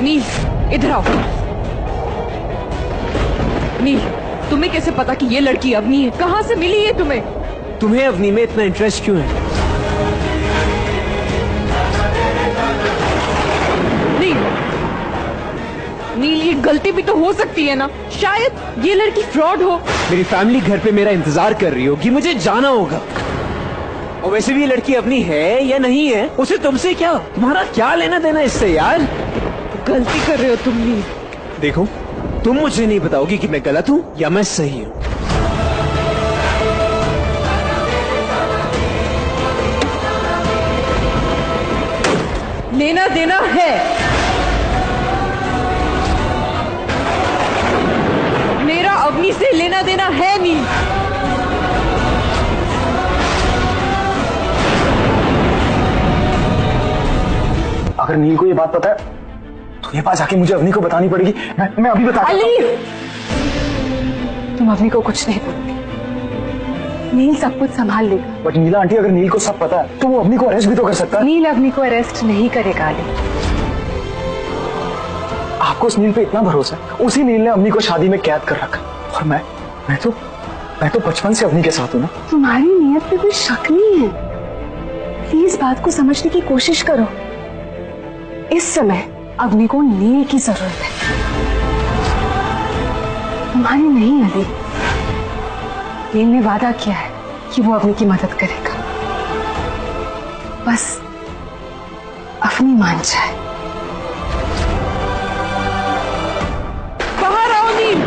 नील, इधर आओ। नील, तुम्हें कैसे पता कि ये लड़की अवनी है? कहाँ से मिली ये तुम्हें? तुम्हें अवनी में इतना इंटरेस्ट क्यों है? नील, ये गलती भी तो हो सकती है ना, शायद ये लड़की फ्रॉड हो। मेरी फैमिली घर पे मेरा इंतजार कर रही होगी, मुझे जाना होगा। और वैसे भी ये लड़की अपनी है या नहीं है, उसे तुमसे क्या, तुम्हारा क्या लेना देना इससे यार? गलती कर रहे हो तुम नील। देखो, तुम मुझे नहीं बताओगी कि मैं गलत हूँ या मैं सही हूँ। लेना देना है, मेरा अवनी से लेना देना है नील। अगर नील को ये बात पता है तो ये बात जाके मुझे अवनी को बतानी पड़ेगी। मैं अभी बता। अली, तुम अवनी को कुछ नहीं बोलोगे, नील सब कुछ संभाल लेगा। बट नीला आंटी, अगर नील को सब पता है तो वो अवनी को अरेस्ट भी तो कर सकता है। नील अवनी को अरेस्ट नहीं करेगा अली। आपको उस नील पे इतना भरोसा है? उसी नील ने अवनी को शादी में कैद कर रखा। और मैं तो बचपन से अवनी के साथ हूँ ना। तुम्हारी नीयत पे कोई शक नहीं है, प्लीज बात को समझने की कोशिश करो। इस समय अवनी को नील की जरूरत है, तुम्हारी नहीं अली। नील ने वादा किया है कि वो अवनी की मदद करेगा, बस अवनी मान जाए। बाहर आओ नील।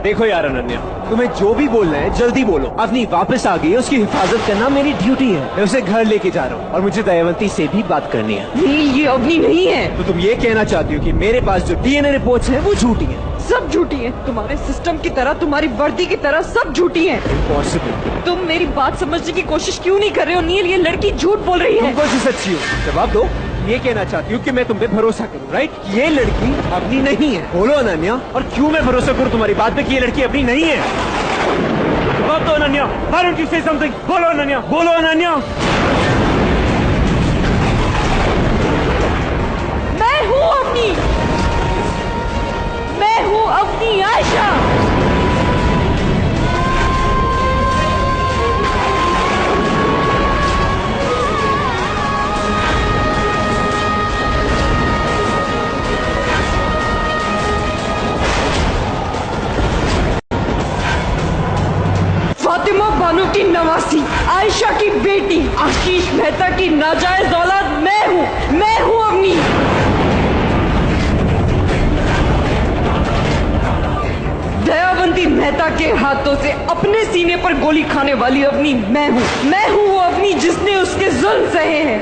देखो यार अनन्या, तुम्हें जो भी बोलना है जल्दी बोलो। अवनी वापस आ गई है, उसकी हिफाजत करना मेरी ड्यूटी है। मैं उसे घर लेके जा रहा हूँ और मुझे दयावंती से भी बात करनी है। नील, ये अवनी नहीं है। तो तुम ये कहना चाहती हो कि मेरे पास जो डीएनए रिपोर्ट्स हैं वो झूठी हैं? सब झूठी हैं, तुम्हारे सिस्टम की तरह, तुम्हारी वर्दी की तरह सब झूठी हैं। इम्पॉसिबल। तुम मेरी बात समझने की कोशिश क्यों नहीं कर रहे हो नील? ये लड़की झूठ बोल रही है। तुम कौन सी सच्ची हो? जवाब दो। ये कहना चाहती हूँ कि मैं तुम पे भरोसा करूँ, राइट? ये लड़की अपनी नहीं है। बोलो अनन्या, और क्यों मैं भरोसा करूँ तुम्हारी बात पे कि ये लड़की अपनी नहीं है? जवाब दो Ananya. Why don't you say something? बोलो अनन्या, बोलो अनन्या। मैं हूँ अपनी, मैं हूँ अपनी आयशा। फातिमा बानो की नवासी, आयशा की बेटी, आशीष मेहता की नाजायज औलाद मैं हूँ अवनी। दयावंती मेहता के हाथों से अपने सीने पर गोली खाने वाली अवनी मैं हूँ वो अवनी जिसने उसके जुल्म सहे हैं।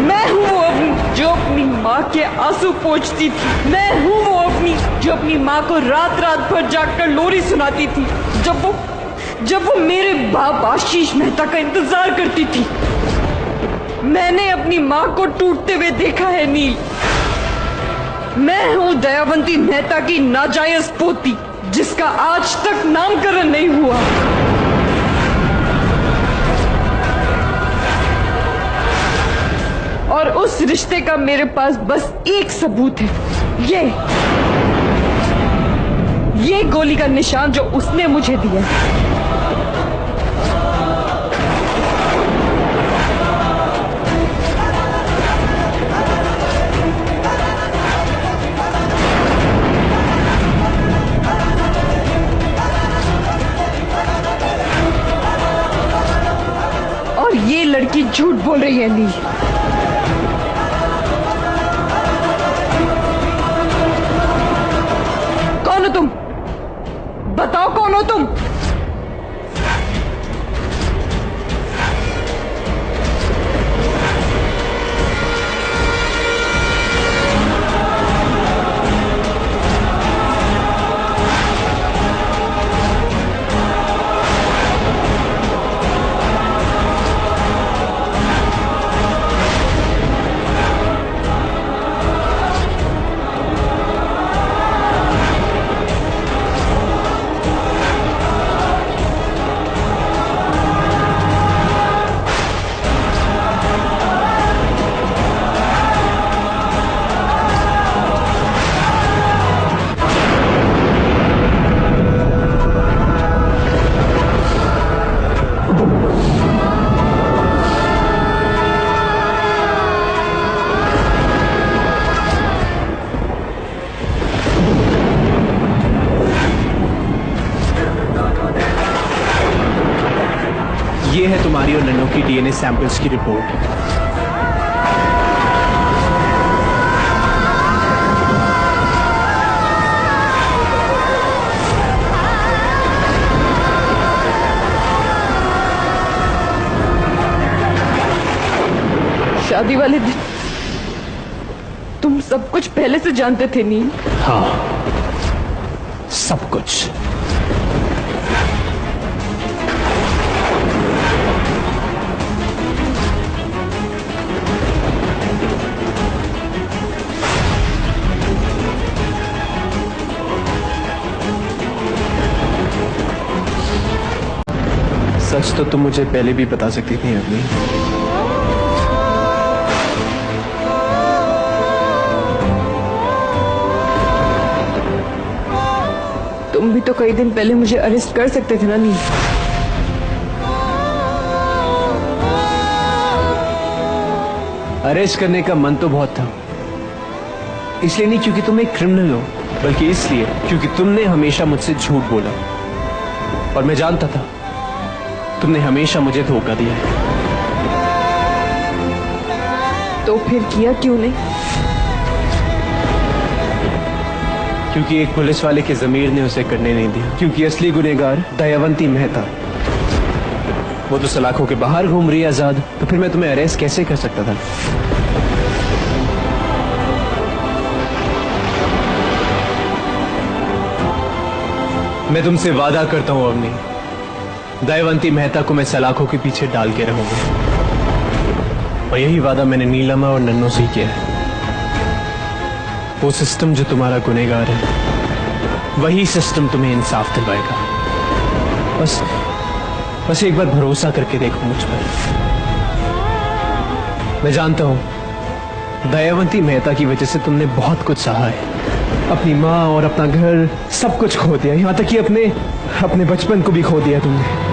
मैं हूँ वो अवनी जो अपनी माँ के आंसू पोंछती थी। मैं हूँ वो अवनी जो अपनी माँ को रात रात भर जागकर लोरी सुनाती थी, जब वो मेरे बाप आशीष मेहता का इंतजार करती थी। मैंने अपनी माँ को टूटते हुए देखा है नील। मैं हूँ दयावंती मेहता की नाजायज पोती जिसका आज तक नामकरण नहीं हुआ। और उस रिश्ते का मेरे पास बस एक सबूत है, ये गोली का निशान जो उसने मुझे दिया। और ये लड़की झूठ बोल रही है नील। कौन हो तुम? बताओ कौन हो तुम? तुम्हारी और नन्नू की डीएनए सैंपल्स की रिपोर्ट। शादी वाले दिन तुम सब कुछ पहले से जानते थे नील? हाँ, सब कुछ। सच तो तुम मुझे पहले भी बता सकती थी अभी। तुम भी तो कई दिन पहले मुझे अरेस्ट कर सकते थे ना नील? अरेस्ट करने का मन तो बहुत था, इसलिए नहीं क्योंकि तुम एक क्रिमिनल हो, बल्कि इसलिए क्योंकि तुमने हमेशा मुझसे झूठ बोला और मैं जानता था तुमने हमेशा मुझे धोखा दिया है। तो फिर किया क्यों नहीं? क्योंकि एक पुलिस वाले के जमीर ने उसे करने नहीं दिया। क्योंकि असली गुनहगार दयावंती मेहता, वो तो सलाखों के बाहर घूम रही है आजाद, तो फिर मैं तुम्हें अरेस्ट कैसे कर सकता था? मैं तुमसे वादा करता हूं अवनी, दयावंती मेहता को मैं सलाखों के पीछे डाल के रहूंगा। और यही वादा मैंने नीलमा और नन्नू से किया है। वो सिस्टम जो तुम्हारा गुनहगार है, वही सिस्टम तुम्हें इंसाफ दिलवाएगा। बस एक बार भरोसा करके देखो मुझ पर। मैं जानता हूं दयावंती मेहता की वजह से तुमने बहुत कुछ सहा है। अपनी माँ और अपना घर सब कुछ खो दिया, यहां तक कि अपने बचपन को भी खो दिया तुमने।